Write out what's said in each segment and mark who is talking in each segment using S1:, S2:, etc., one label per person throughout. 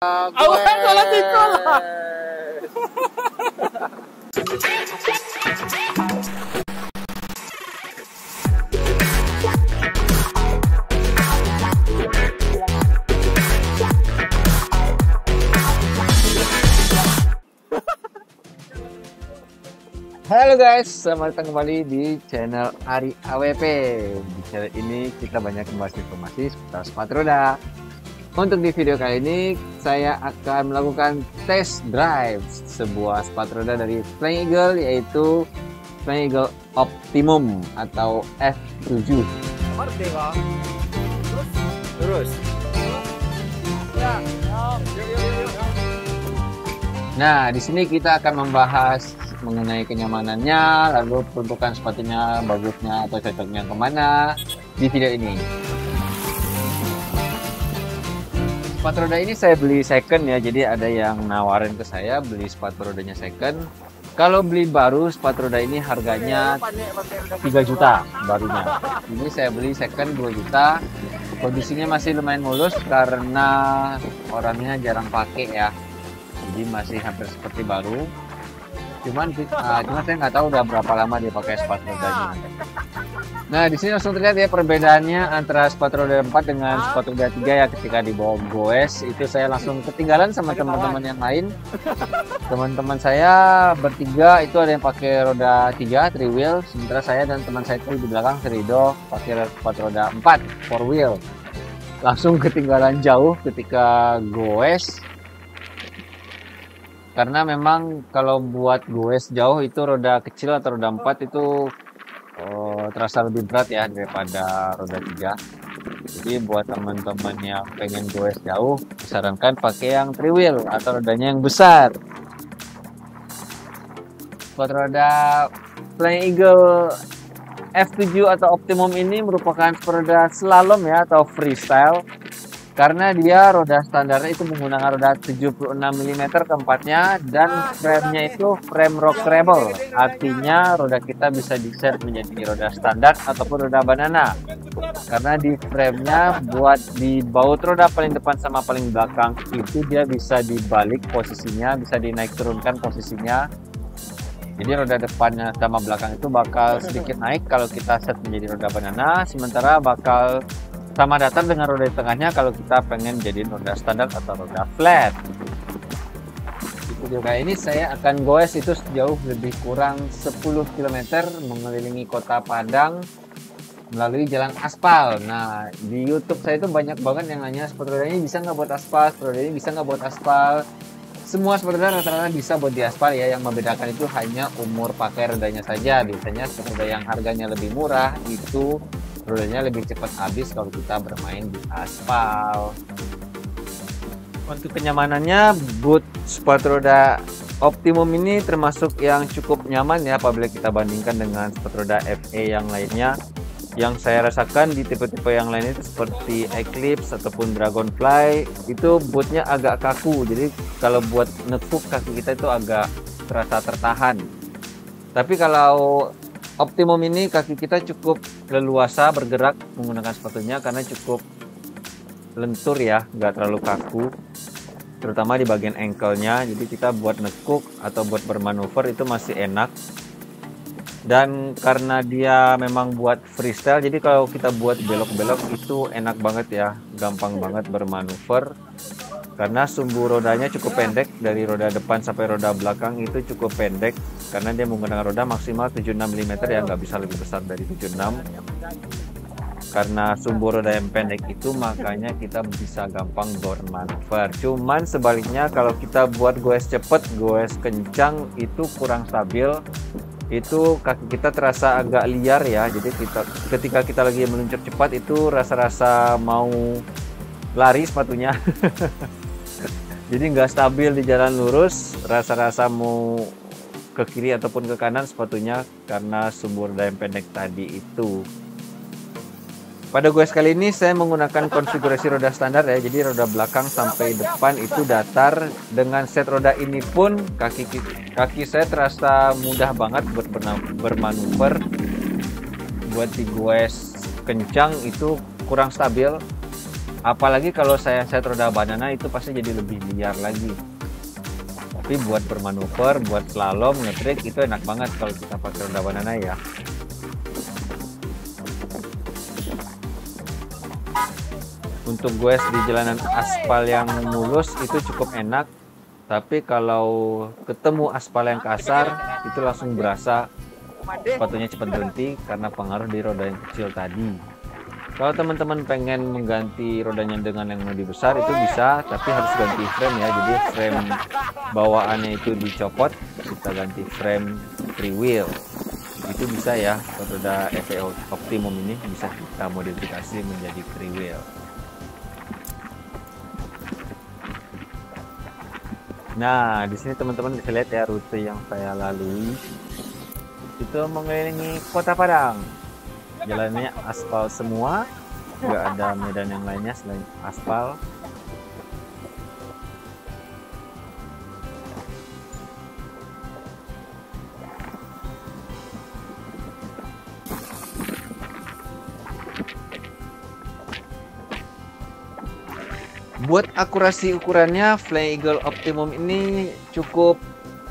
S1: Awas salah tikul lah.
S2: Halo guys, selamat datang kembali di channel Ari AWP. Di channel ini kita banyak membahas informasi seputar sepatu roda. Untuk di video kali ini, saya akan melakukan test drive sebuah sepatu roda dari Flying Eagle, yaitu Flying Eagle Optimum atau F7. Terus. Nah, di sini kita akan membahas mengenai kenyamanannya, lalu peruntukan sepatunya bagusnya atau cocoknya kemana di video ini. Sepatu roda ini saya beli second ya, jadi ada yang nawarin ke saya beli sepatu rodanya second. Kalau beli baru sepatu roda ini harganya 3 juta barunya. Ini saya beli second 2 juta. Kondisinya masih lumayan mulus karena orangnya jarang pakai ya. Jadi masih hampir seperti baru. Cuma saya nggak tahu udah berapa lama dia pakai sepatu rodanya. Nah, di sini langsung terlihat ya perbedaannya antara sepatu roda 4 dengan sepatu roda 3 ya. Ketika dibawa goes itu saya langsung ketinggalan sama teman-teman yang lain. Teman-teman saya bertiga itu ada yang pakai roda 3 3 wheel, sementara saya dan teman saya itu di belakang Serido pakai sepatu roda 4 4 wheel. Langsung ketinggalan jauh ketika goes. Karena memang kalau buat goes jauh itu roda kecil atau roda 4 itu terasa lebih berat ya daripada roda 3. Jadi buat teman-teman yang pengen goes jauh, disarankan pakai yang 3 wheel atau rodanya yang besar. Buat roda Flying Eagle F7 atau Optimum ini merupakan roda slalom ya atau freestyle. Karena dia roda standarnya itu menggunakan roda 76 mm keempatnya dan frame-nya itu frame rockable. Artinya roda kita bisa di-set menjadi roda standar ataupun roda banana. Karena di frame-nya buat di baut roda paling depan sama paling belakang itu dia bisa dibalik posisinya, bisa dinaik turunkan posisinya. Jadi roda depannya sama belakang itu bakal sedikit naik kalau kita set menjadi roda banana, sementara bakal sama datar dengan roda di tengahnya kalau kita pengen jadiin roda standar atau roda flat. Di video kali ini saya akan goes itu sejauh lebih kurang 10 km mengelilingi kota Padang melalui jalan aspal. Nah, di YouTube saya itu banyak banget yang nanya sepatu roda ini bisa nggak buat aspal, sepatu roda ini bisa nggak buat aspal. Semua sepatu roda rata-rata bisa buat di aspal ya, yang membedakan itu hanya umur pakai rodanya saja. Biasanya sepatu roda yang harganya lebih murah itu rodanya lebih cepat habis kalau kita bermain di aspal. Untuk kenyamanannya, boot sepatu roda Optimum ini termasuk yang cukup nyaman ya apabila kita bandingkan dengan sepatu roda FE yang lainnya. Yang saya rasakan di tipe-tipe yang lain itu seperti Eclipse ataupun Dragonfly itu bootnya agak kaku. Jadi kalau buat nekuk kaki kita itu agak terasa tertahan. Tapi kalau Optimum ini kaki kita cukup leluasa bergerak menggunakan sepatunya karena cukup lentur ya, nggak terlalu kaku, terutama di bagian ankle-nya. Jadi kita buat nekuk atau buat bermanuver itu masih enak. Dan karena dia memang buat freestyle, jadi kalau kita buat belok-belok itu enak banget ya, gampang banget bermanuver. Karena sumbu rodanya cukup pendek, dari roda depan sampai roda belakang itu cukup pendek. Karena dia menggunakan roda maksimal 76 mm ya, nggak bisa lebih besar dari 76. Karena sumbu roda yang pendek itu makanya kita bisa gampang bermanuver. Cuman sebaliknya kalau kita buat goes cepet, goes kencang itu kurang stabil. Itu kaki kita terasa agak liar ya. Jadi ketika kita lagi meluncur cepat itu rasa-rasa mau lari sepatunya. Jadi nggak stabil di jalan lurus, rasa-rasa mau ke kiri ataupun ke kanan sepatunya karena sumbu roda yang pendek tadi itu. Pada goes kali ini saya menggunakan konfigurasi roda standar ya, jadi roda belakang sampai depan itu datar. Dengan set roda ini pun kaki saya terasa mudah banget buat bermanuver. Buat di goes kencang itu kurang stabil. Apalagi kalau saya set roda banana itu pasti jadi lebih liar lagi. Tapi buat bermanuver, buat slalom, nge-trick itu enak banget kalau kita pakai roda banana ya. Untuk goes di jalanan aspal yang mulus itu cukup enak. Tapi kalau ketemu aspal yang kasar itu langsung berasa sepatunya cepat berhenti karena pengaruh di roda yang kecil tadi. Kalau teman-teman pengen mengganti rodanya dengan yang lebih besar itu bisa, tapi harus ganti frame ya. Jadi frame bawaannya itu dicopot, kita ganti frame free wheel. Itu bisa ya, roda FE Optimum ini bisa kita modifikasi menjadi free wheel. Nah, di sini teman-teman bisa lihat ya rute yang saya lalui. Itu mengelilingi Kota Padang. Jalannya aspal semua, nggak ada medan yang lainnya selain aspal. Buat akurasi ukurannya, Flying Eagle Optimum ini cukup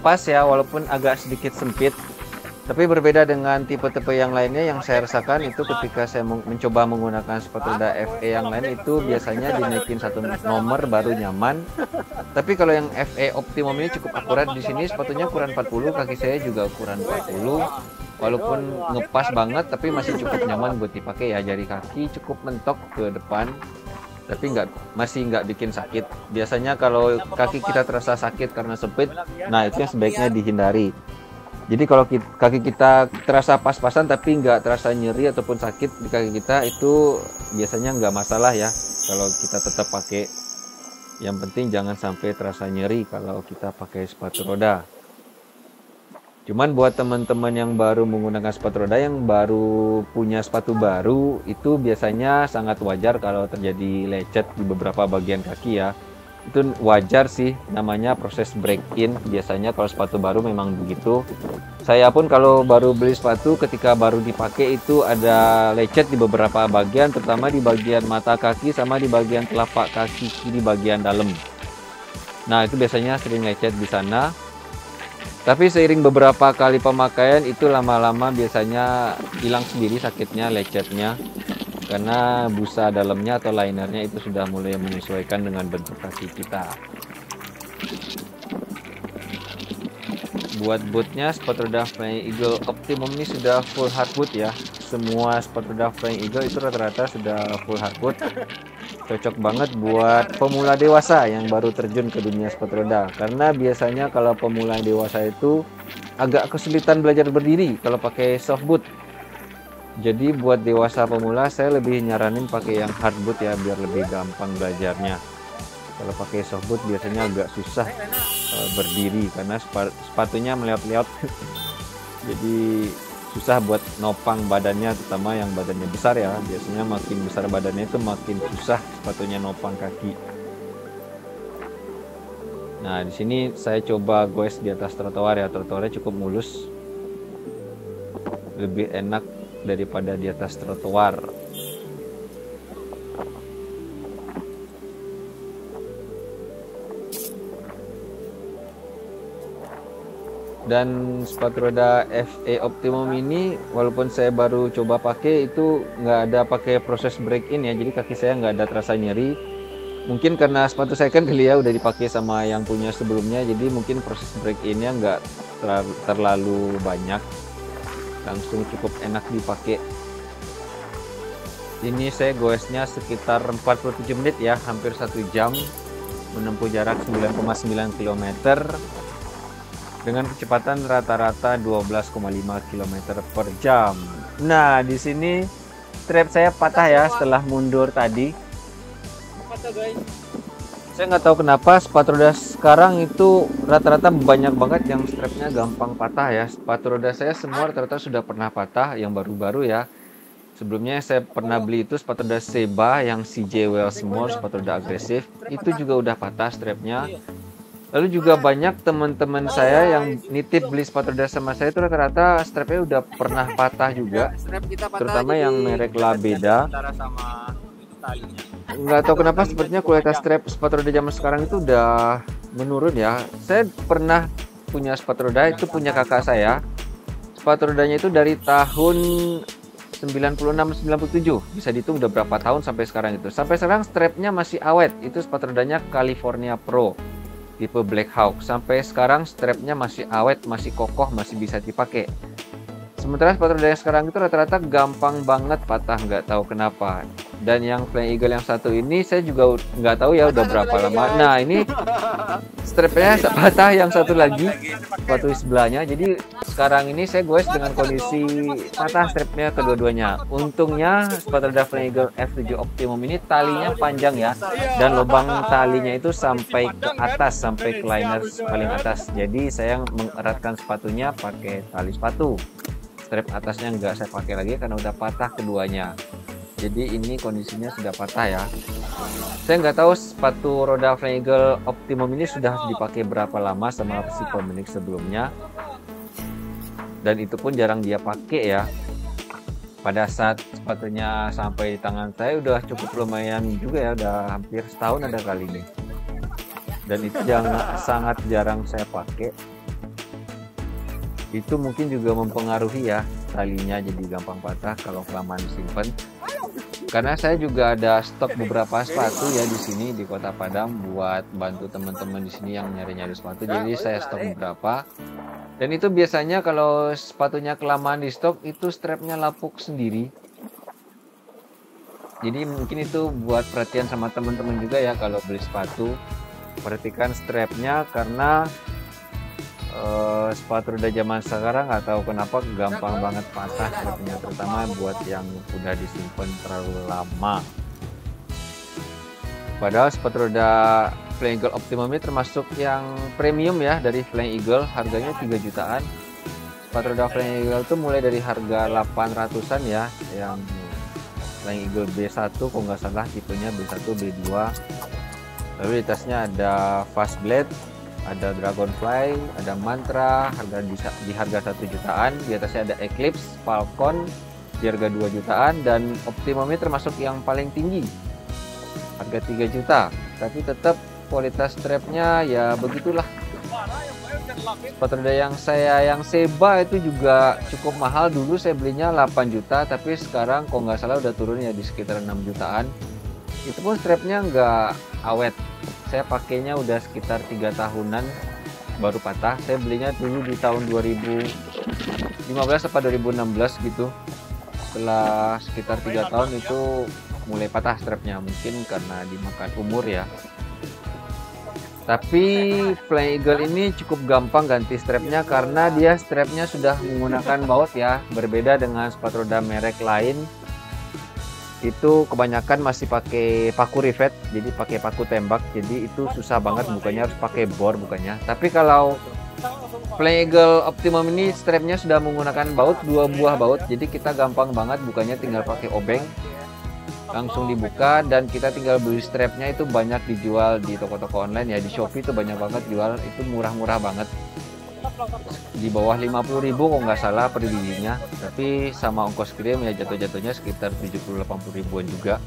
S2: pas ya, walaupun agak sedikit sempit. Tapi berbeda dengan tipe-tipe yang lainnya yang saya rasakan itu ketika saya mencoba menggunakan sepatu roda FE yang lain itu biasanya dinaikin satu nomor baru nyaman. Tapi kalau yang FE Optimum ini cukup akurat. Di sini sepatunya ukuran 40, kaki saya juga ukuran 40. Walaupun ngepas banget tapi masih cukup nyaman buat dipakai ya. Jari kaki cukup mentok ke depan. Tapi masih nggak bikin sakit. Biasanya kalau kaki kita terasa sakit karena sempit, nah itu yang sebaiknya dihindari. Jadi kalau kaki kita terasa pas-pasan tapi nggak terasa nyeri ataupun sakit di kaki kita, itu biasanya nggak masalah ya kalau kita tetap pakai. Yang penting jangan sampai terasa nyeri kalau kita pakai sepatu roda. Cuman buat teman-teman yang baru menggunakan sepatu roda, yang baru punya sepatu baru, itu biasanya sangat wajar kalau terjadi lecet di beberapa bagian kaki ya. Itu wajar sih, namanya proses break-in. Biasanya kalau sepatu baru memang begitu. Saya pun kalau baru beli sepatu, ketika baru dipakai itu ada lecet di beberapa bagian, terutama di bagian mata kaki sama di bagian telapak kaki di bagian dalam. Nah, itu biasanya sering lecet di sana. Tapi seiring beberapa kali pemakaian itu lama-lama biasanya hilang sendiri sakitnya, lecetnya. Karena busa dalamnya atau linernya itu sudah mulai menyesuaikan dengan bentuk kaki kita. Buat bootnya, sepatu roda Flying Eagle Optimum ini sudah full hardwood ya. Semua sepatu roda Flying Eagle itu rata-rata sudah full hardwood. Cocok banget buat pemula dewasa yang baru terjun ke dunia sepatu roda. Karena biasanya kalau pemula dewasa itu agak kesulitan belajar berdiri kalau pakai soft boot. Jadi buat dewasa pemula saya lebih nyaranin pakai yang hard boot ya, biar lebih gampang belajarnya. Kalau pakai soft boot biasanya agak susah berdiri karena sepatunya meliot-liot. Jadi susah buat nopang badannya, terutama yang badannya besar ya. Biasanya makin besar badannya itu makin susah sepatunya nopang kaki. Nah, di sini saya coba goes di atas trotoar ya. Trotoarnya cukup mulus. Lebih enak daripada di atas trotoar. Dan sepatu roda FE Optimum ini walaupun saya baru coba pakai itu nggak ada pakai proses break in ya, jadi kaki saya nggak ada terasa nyeri. Mungkin karena sepatu saya kan kali ya udah dipakai sama yang punya sebelumnya, jadi mungkin proses break innya nggak terlalu banyak, langsung cukup enak dipakai. Ini saya goesnya sekitar 47 menit ya, hampir 1 jam, menempuh jarak 9,9 km dengan kecepatan rata-rata 12,5 km per jam. Nah, di sini strap saya patah ya setelah mundur tadi. Saya nggak tahu kenapa sepatu roda sekarang itu rata-rata banyak banget yang strapnya gampang patah ya. Sepatu roda saya semua rata-rata sudah pernah patah, yang baru-baru ya. Sebelumnya saya pernah beli itu sepatu roda Seba yang CJ Wellsmore, sepatu roda agresif. Itu juga udah patah strapnya. Lalu juga banyak teman-teman saya yang nitip beli sepatu roda sama saya itu rata-rata strapnya udah pernah patah juga. Terutama yang merek Labeda. nggak tahu kenapa sepertinya kualitas strap sepatu roda zaman sekarang itu udah menurun ya. Saya pernah punya sepatu roda, itu punya kakak saya. Sepatu rodanya itu dari tahun 96-97, bisa dihitung udah berapa tahun sampai sekarang itu. Sampai sekarang strapnya masih awet. Itu sepatu rodanya California Pro tipe Black Hawk. Sampai sekarang strapnya masih awet, masih kokoh, masih bisa dipakai. Sementara sepatu roda yang sekarang itu rata-rata gampang banget patah, nggak tahu kenapa. Dan yang Flying Eagle yang satu ini saya juga nggak tahu ya udah berapa lama. Nah ini strapnya patah, yang satu lagi sepatu sebelahnya. Jadi sekarang ini saya goes dengan kondisi patah strapnya kedua-duanya. Untungnya sepatu roda Flying Eagle F7 Optimum ini talinya panjang ya, dan lubang talinya itu sampai ke atas, sampai ke liners paling atas. Jadi saya mengeratkan sepatunya pakai tali sepatu. Strap atasnya nggak saya pakai lagi karena udah patah keduanya. Jadi ini kondisinya sudah patah ya. Saya nggak tahu sepatu roda Flying Eagle Optimum ini sudah dipakai berapa lama sama si pemilik sebelumnya. Dan itu pun jarang dia pakai ya. Pada saat sepatunya sampai di tangan saya udah cukup lumayan juga ya, udah hampir setahun ada kali ini. Dan itu sangat jarang saya pakai. Itu mungkin juga mempengaruhi ya, talinya jadi gampang patah kalau kelamaan disimpan. Karena saya juga ada stok beberapa sepatu ya di sini di Kota Padang buat bantu teman-teman di sini yang nyari-nyari sepatu. Jadi saya stok beberapa. Dan itu biasanya kalau sepatunya kelamaan di stok itu strapnya lapuk sendiri. Jadi mungkin itu buat perhatian sama teman-teman juga ya kalau beli sepatu. Perhatikan strapnya karena sepatu roda zaman sekarang nggak tahu kenapa gampang banget patah strapnya, terutama buat yang udah disimpan terlalu lama. Padahal sepatu roda Flying Eagle Optimum ini termasuk yang premium ya dari Flying Eagle, harganya 3 jutaan. Sepatu roda Flying Eagle itu mulai dari harga 800-an ya, yang Flying Eagle B1 kalau nggak salah tipenya B1 B2. Lalu di tasnya ada Fast Blade, ada Dragonfly, ada Mantra, di harga 1 jutaan. Di atasnya ada Eclipse, Falcon di harga 2 jutaan, dan Optimum ini termasuk yang paling tinggi, harga 3 juta. Tapi tetap kualitas strapnya ya begitulah. Sepatu roda yang Seba itu juga cukup mahal. Dulu saya belinya 8 juta, tapi sekarang kalau nggak salah udah turun ya di sekitar 6 jutaan. Itu pun strapnya nggak awet. Saya pakainya udah sekitar 3 tahunan baru patah. Saya belinya dulu di tahun 2015 atau 2016 gitu. Setelah sekitar 3 tahun itu mulai patah strapnya, mungkin karena dimakan umur ya. Tapi Flying Eagle ini cukup gampang ganti strapnya karena dia strapnya sudah menggunakan baut ya. Berbeda dengan sepatu roda merek lain, itu kebanyakan masih pakai paku rivet, jadi pakai paku tembak. Jadi itu susah banget bukanya, harus pakai bor bukanya. Tapi kalau Flying Eagle Optimum ini strapnya sudah menggunakan baut, 2 buah baut, jadi kita gampang banget bukanya, tinggal pakai obeng langsung dibuka. Dan kita tinggal beli strapnya, itu banyak dijual di toko-toko online ya, di Shopee itu banyak banget jual, itu murah-murah banget, di bawah 50.000 kok nggak salah per bijinya. Tapi sama ongkos kirim ya jatuh-jatuhnya sekitar 70-80 ribuan juga.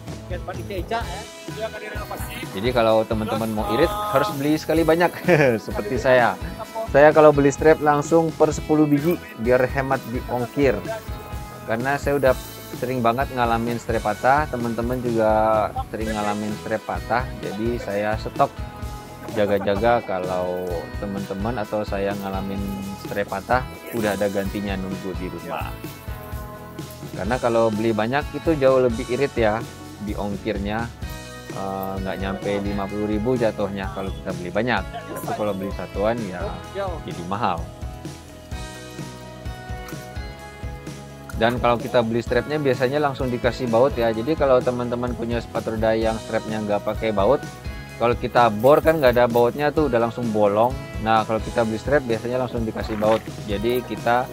S2: Jadi kalau teman-teman mau irit harus beli sekali banyak. Seperti saya kalau beli strap langsung per 10 biji biar hemat di ongkir. Karena saya udah sering banget ngalamin strap patah, teman-teman juga sering ngalamin strap patah, jadi saya stok jaga-jaga kalau teman-teman atau saya ngalamin strap patah udah ada gantinya nunggu di rumah. Karena kalau beli banyak itu jauh lebih irit ya di ongkirnya, nggak nyampe 50.000 jatuhnya kalau kita beli banyak. Tapi kalau beli satuan ya jadi mahal. Dan kalau kita beli strapnya biasanya langsung dikasih baut ya. Jadi kalau teman-teman punya sepatu roda yang strapnya nggak pakai baut, kalau kita bor kan nggak ada bautnya tuh udah langsung bolong. Nah kalau kita beli strap biasanya langsung dikasih baut. Jadi kita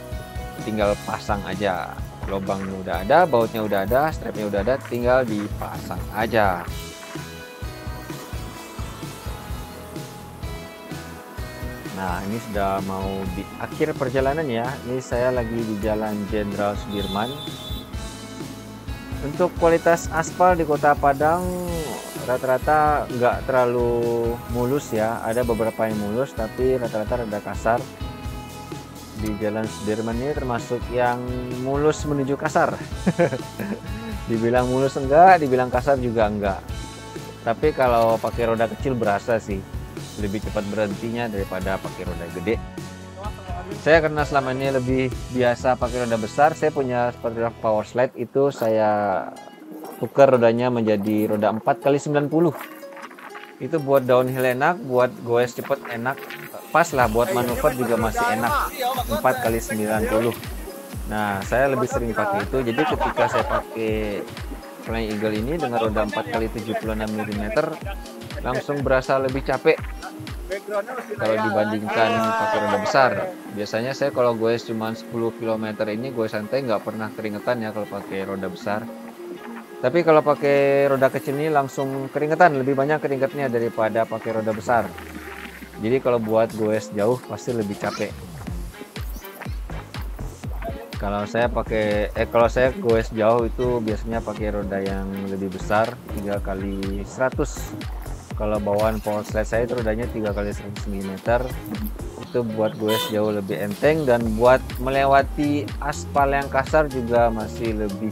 S2: tinggal pasang aja. Lubangnya udah ada, bautnya udah ada, strapnya udah ada, tinggal dipasang aja. Nah ini sudah mau di akhir perjalanan ya. Ini saya lagi di Jalan Jenderal Sudirman. Untuk kualitas aspal di Kota Padang rata-rata nggak terlalu mulus ya. Ada beberapa yang mulus tapi rata-rata rada kasar. Di Jalan Sudirman ini termasuk yang mulus menuju kasar. Dibilang mulus enggak, dibilang kasar juga enggak. Tapi kalau pakai roda kecil berasa sih lebih cepat berhentinya daripada pakai roda gede. Saya karena selama ini lebih biasa pakai roda besar, saya punya sepatu power slide itu saya tukar rodanya menjadi roda 4x90. Itu buat downhill enak, buat goes cepet enak, pas lah buat manuver juga masih enak. 4x90. Nah, saya lebih sering pakai itu. Jadi ketika saya pakai Flying Eagle ini dengan roda 4x76 mm langsung berasa lebih capek kalau dibandingkan pakai roda besar. Biasanya saya kalau goes cuma 10 km ini goes santai, nggak pernah keringetan ya kalau pakai roda besar. Tapi kalau pakai roda kecil ini langsung keringetan, lebih banyak keringetnya daripada pakai roda besar. Jadi kalau buat goes jauh pasti lebih capek. Kalau saya goes jauh itu biasanya pakai roda yang lebih besar 3x100. Kalau bawaan power slide saya itu rodanya 3x100 mm. Itu buat goes jauh lebih enteng dan buat melewati aspal yang kasar juga masih lebih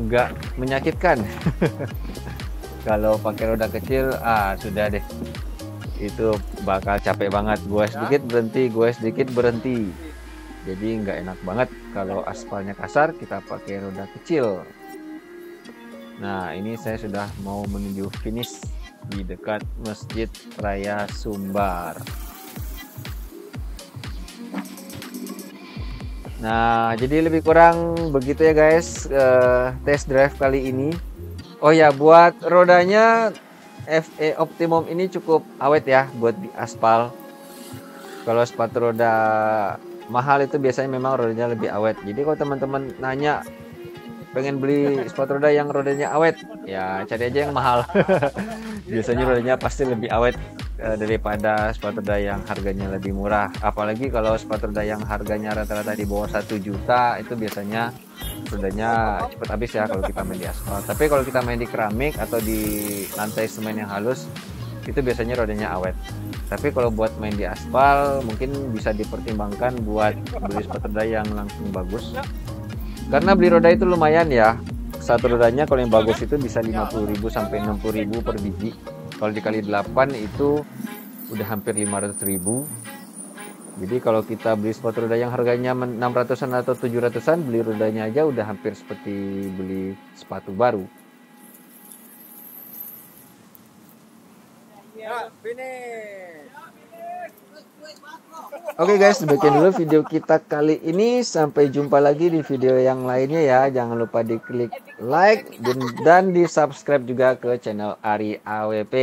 S2: nggak menyakitkan. Kalau pakai roda kecil, sudah deh. Itu bakal capek banget. Goes dikit berhenti, goes dikit berhenti. Jadi nggak enak banget kalau aspalnya kasar kita pakai roda kecil. Nah, ini saya sudah mau menuju finish di dekat Masjid Raya Sumbar. Nah, jadi lebih kurang begitu ya guys, test drive kali ini. Oh ya, buat rodanya FE Optimum ini cukup awet ya buat di aspal. Kalau sepatu roda mahal itu biasanya memang rodanya lebih awet. Jadi kalau teman-teman nanya pengen beli sepatu roda yang rodanya awet, ya cari aja yang mahal. Biasanya rodanya pasti lebih awet daripada sepatu roda yang harganya lebih murah. Apalagi kalau sepatu roda yang harganya rata-rata di bawah 1 juta itu biasanya rodanya cepat habis ya kalau kita main di aspal. Tapi kalau kita main di keramik atau di lantai semen yang halus itu biasanya rodanya awet. Tapi kalau buat main di aspal mungkin bisa dipertimbangkan buat beli sepatu roda yang langsung bagus. Karena beli roda itu lumayan ya. Satu rodanya kalau yang bagus itu bisa 50.000 sampai 60.000 per biji. Kalau dikali 8 itu udah hampir 500.000. Jadi kalau kita beli sepatu roda yang harganya 600-an atau 700-an, beli rodanya aja udah hampir seperti beli sepatu baru. Oke guys, demikian dulu video kita kali ini. Sampai jumpa lagi di video yang lainnya ya. Jangan lupa diklik like dan di subscribe juga ke channel Ari AWP.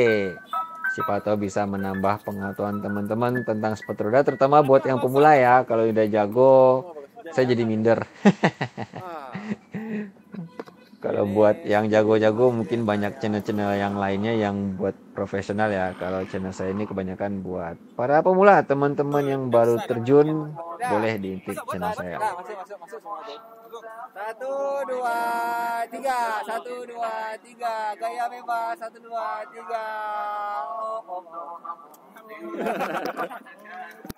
S2: Siapa tahu bisa menambah pengetahuan teman-teman tentang sepatu roda, terutama buat yang pemula ya. Kalau udah jago, saya jadi minder. Kalau buat yang jago-jago mungkin banyak channel-channel yang lainnya yang buat profesional ya. Kalau channel saya ini kebanyakan buat para pemula, teman-teman yang baru terjun boleh diintip channel saya.
S1: 1, 2, 3, 1, 2, 3, gaya bebas 1, 2, 3.